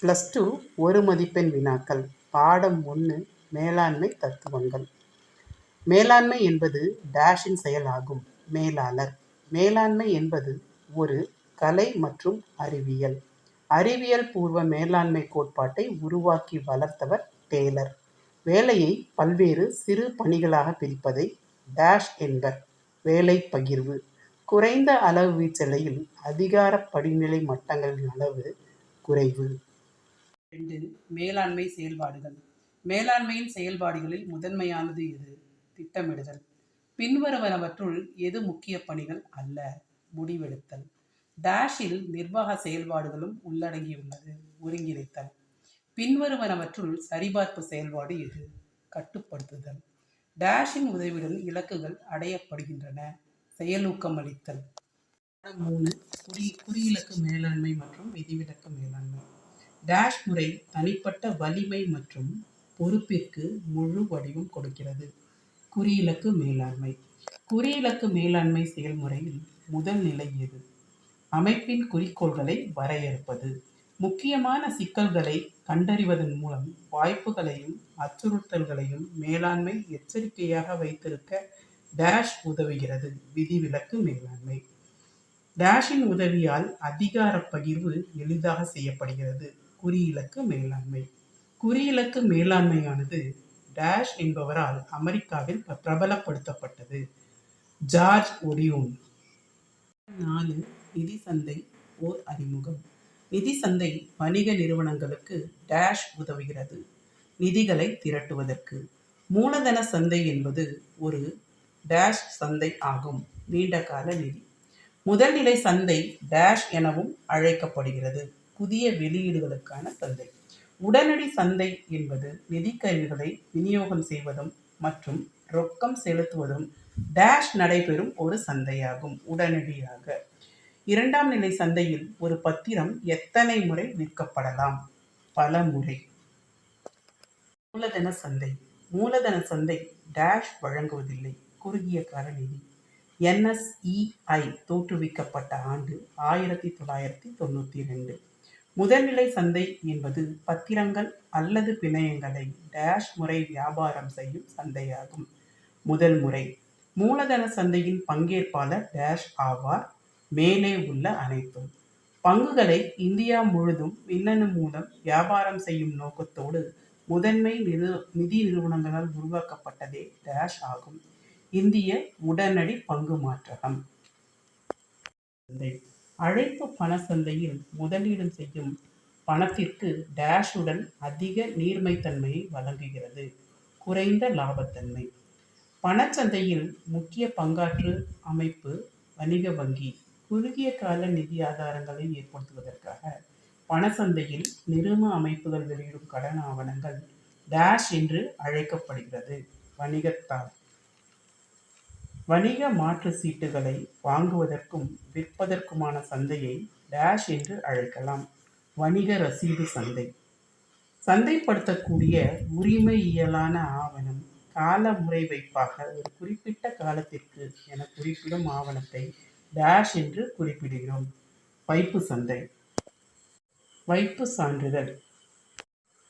+2 ஒரு மதிப்பெண் வினாக்கள். பாடம் 1 மேலாண்மை தத்துவங்கள். மேலாண்மை என்பது டேஷின் செயல் ஆகும். மேலாளர். மேலாண்மை என்பது ஒரு கலை மற்றும் அறிவியல். அறிவியல் பூர்வ மேலாண்மை கோட்பாட்டை உருவாக்கி வளர்த்தவர் டேலர். வேலையை பல்வேறு சிறு பணிகளாக பிரிப்பதை டேஷ் என்பர். வேலை பகிர்வு. குறைந்த அளவு வீச்சலையில் அதிகார படிநிலை மட்டங்களின் அளவு குறைவு. 2. மேலாண்மை செயல்பாடுகள். மேலாண்மையின் செயல்பாடுகளில் முதன்மையானது எது? திட்டமிடுதல். பின்வருவனவற்றுள் எது முக்கிய பணிகள் அல்ல? முடிவெடுத்தல். டேஷில் நிர்வாக செயல்பாடுகளும் உள்ளடங்கியுள்ளது. ஒருங்கிணைத்தல். பின்வருவனவற்றுள் சரிபார்ப்பு செயல்பாடு எது? கட்டுப்படுத்துதல். டேஷின் உதவியுடன் இலக்குகள் அடையப்படுகின்றன. செயலூக்கம் அளித்தல். 3. குறியிலக்கு மேலாண்மை மற்றும் விதிவிலக்கு மேலாண்மை. டேஷ் முறை தனிப்பட்ட வலிமை மற்றும் பொறுப்பிற்கு முழு வடிவம் கொடுக்கிறது. குறியிலக்கு மேலாண்மை. குறியிலக்கு மேலாண்மை செயல்முறையில் முதல் நிலை எது? அமைப்பின் குறிக்கோள்களை வரையறுப்பது. முக்கியமான சிக்கல்களை கண்டறிவதன் மூலம் வாய்ப்புகளையும் அச்சுறுத்தல்களையும் மேலாண்மை எச்சரிக்கையாக வைத்திருக்க டேஷ் உதவுகிறது. விதிவிலக்கு மேலாண்மை. டேஷின் உதவியால் அதிகார பகிர்வு எளிதாக செய்யப்படுகிறது. குறியிலக்கு மேலாண்மை. குறியிலக்கு மேலாண்மையானது டேஷ் என்பவரால் அமெரிக்காவில் பிரபலப்படுத்தப்பட்டது. ஜார்ஜ் ஒடியூன். 4. நிதி சந்தை ஓர் அறிமுகம். நிதி சந்தை வணிக நிறுவனங்களுக்கு டேஷ் உதவுகிறது. நிதிகளை திரட்டுவதற்கு. மூலதன சந்தை என்பது ஒரு டேஷ் சந்தை ஆகும். நீண்டகால நிதி. முதல்நிலை சந்தை டேஷ் எனவும் அழைக்கப்படுகிறது. புதிய வெளியீடுகளுக்கான சந்தை. உடனடி சந்தை என்பது நிதி கருவிகளை விநியோகம் செய்வதும் மற்றும் ரொக்கம் செலுத்துவதும் டேஷ் நடைபெறும் ஒரு சந்தையாகும். உடனடியாக. இரண்டாம் நிலை சந்தையில் ஒரு பத்திரம் எத்தனை முறை விற்கப்படலாம்? பல முறை. மூலதன சந்தை. மூலதன சந்தை டேஷ் வழங்குவதில்லை. குறுகிய கால நிதி. NSEI தோற்றுவிக்கப்பட்ட ஆண்டு 1992. முதல்நிலை சந்தை என்பது பத்திரங்கள் அல்லது பிணையங்களை டேஷ் முறை வியாபாரம் செய்யும் சந்தையாகும். முதல் முறை. மூலதன சந்தையின் பங்கேற்பாளர் டேஷ் ஆவார். மேலே உள்ள அனைத்தும். பங்குகளை இந்தியா முழுதும் மின்னணு மூலம் வியாபாரம் செய்யும் நோக்கத்தோடு முதன்மை நிதி நிறுவனங்களால் உருவாக்கப்பட்டதே டேஷ் ஆகும். இந்திய உடனடி பங்கு மாற்றகம். அழைப்பு பண சந்தையில் முதலீடு செய்யும் பணத்திற்கு டேஷுடன் அதிக நீர்மைத்தன்மையை வழங்குகிறது. குறைந்த லாபத்தன்மை. பணச்சந்தையில் முக்கிய பங்காற்று அமைப்பு வணிக வங்கி. குறுகிய கால நிதி ஆதாரங்களை ஏற்படுத்துவதற்காக பணச்சந்தையில் நிறுவன அமைப்புகள் வெளியிடும் கடன் ஆவணங்கள் டேஷ் என்று அழைக்கப்படுகிறது. வணிகத்தாள். வணிக மாற்று சீட்டுகளை வாங்குவதற்கும் விற்பதற்குமான சந்தையை டேஷ் என்று அழைக்கலாம். வணிக ரசீது சந்தை. சந்தைப்படுத்தக்கூடிய உரிமையியலான ஆவணம் கால முறை வைப்பாக ஒரு குறிப்பிட்ட காலத்திற்கு என குறிப்பிடும் ஆவணத்தை டேஷ் என்று குறிப்பிடுகிறோம். வைப்பு சந்தை. வைப்பு சான்றிதழ்.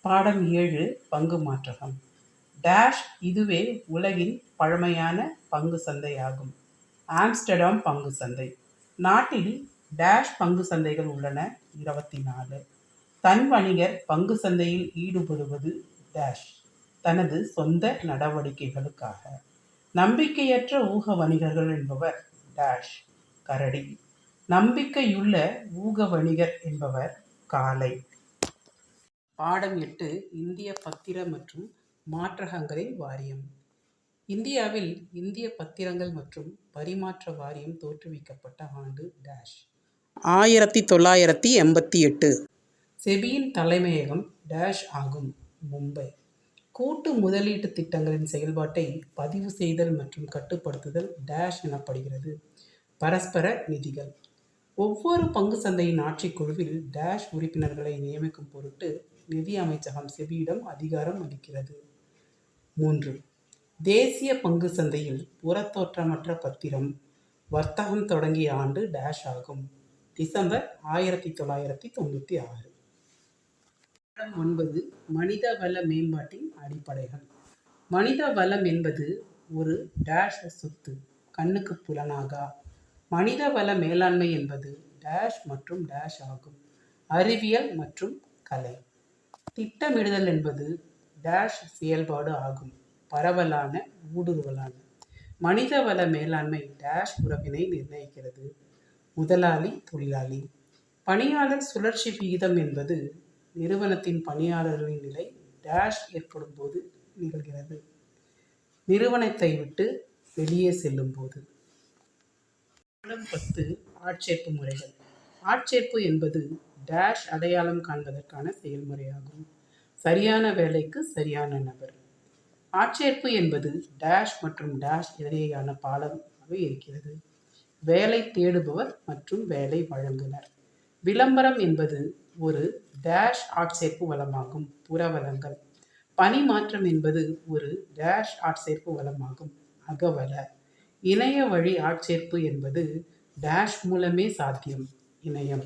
பாடம் 7 பங்கு மாற்றகம். டேஷ் இதுவே உலகின் பழமையான பங்கு சந்தை ஆகும். ஆம்ஸ்டர்டாம் பங்கு சந்தை. நாட்டில் டேஷ் பங்கு சந்தைகள் உள்ளன. 24. தன் வணிகர் பங்கு சந்தையில் ஈடுபடுவது டேஷ் தனது சொந்த நடவடிக்கைகளுக்காக. நம்பிக்கையற்ற ஊக வணிகர்கள் என்பவர் டேஷ் கரடி. நம்பிக்கையுள்ள ஊக வணிகர் என்பவர் காளை. பாடம் 8 இந்திய பத்திர மற்றும் மாற்றகங்களின் வாரியம். இந்தியாவில் இந்திய பத்திரங்கள் மற்றும் பரிமாற்ற வாரியம் தோற்றுவிக்கப்பட்ட ஆண்டு டேஷ் 1988. செபியின் தலைமையகம் டேஷ் ஆகும். மும்பை. கூட்டு முதலீட்டு திட்டங்களின் செயல்பாட்டை பதிவு செய்தல் மற்றும் கட்டுப்படுத்துதல் டேஷ் எனப்படுகிறது. பரஸ்பர நிதிகள். ஒவ்வொரு பங்கு சந்தையின் ஆட்சிக்குழுவில் டேஷ் உறுப்பினர்களை நியமிக்கும் பொருட்டு நிதி அமைச்சகம் செபியிடம் அதிகாரம் அளிக்கிறது. 3. தேசிய பங்கு சந்தையில் புறத்தோற்றமற்ற பத்திரம் வர்த்தகம் தொடங்கிய ஆண்டு டேஷ் ஆகும். டிசம்பர் 1996. 9 மனித வள மேம்பாட்டின் அடிப்படைகள். மனித வளம் என்பது ஒரு டேஷ் சொத்து, கண்ணுக்கு புலனாகா. மனித வள மேலாண்மை என்பது டேஷ் மற்றும் டேஷ் ஆகும், அறிவியல் மற்றும் கலை. திட்டமிடுதல் என்பது டேஷ் செயல்பாடு ஆகும், பரவலான ஊடுருவலான. மனித வள மேலாண்மை டேஷ் உறவினை நிர்ணயிக்கிறது, முதலாளி தொழிலாளி. பணியாளர் சுழற்சி விகிதம் என்பது நிறுவனத்தின் பணியாளர்களின் நிலை டேஷ் ஏற்படும் போது நிகழ்கிறது, நிறுவனத்தை விட்டு வெளியே செல்லும் போது. 10 ஆட்சேர்ப்பு முறைகள். ஆட்சேர்ப்பு என்பது டேஷ் அடையாளம் காண்பதற்கான செயல்முறையாகும், சரியான வேலைக்கு சரியான நபர். ஆட்சேர்ப்பு என்பது டேஷ் மற்றும் டேஷ் இடையேயான பாலமாக இருக்கிறது, வேலை தேடுபவர் மற்றும் வேலை வழங்குனர். விளம்பரம் என்பது ஒரு டேஷ் ஆட்சேர்ப்பு வளமாகும், புறவலங்கள். பணி மாற்றம் என்பது ஒரு டேஷ் ஆட்சேர்ப்பு வளமாகும், அகவல. இணைய வழி ஆட்சேர்ப்பு என்பது டேஷ் மூலமே சாத்தியம், இணையம்.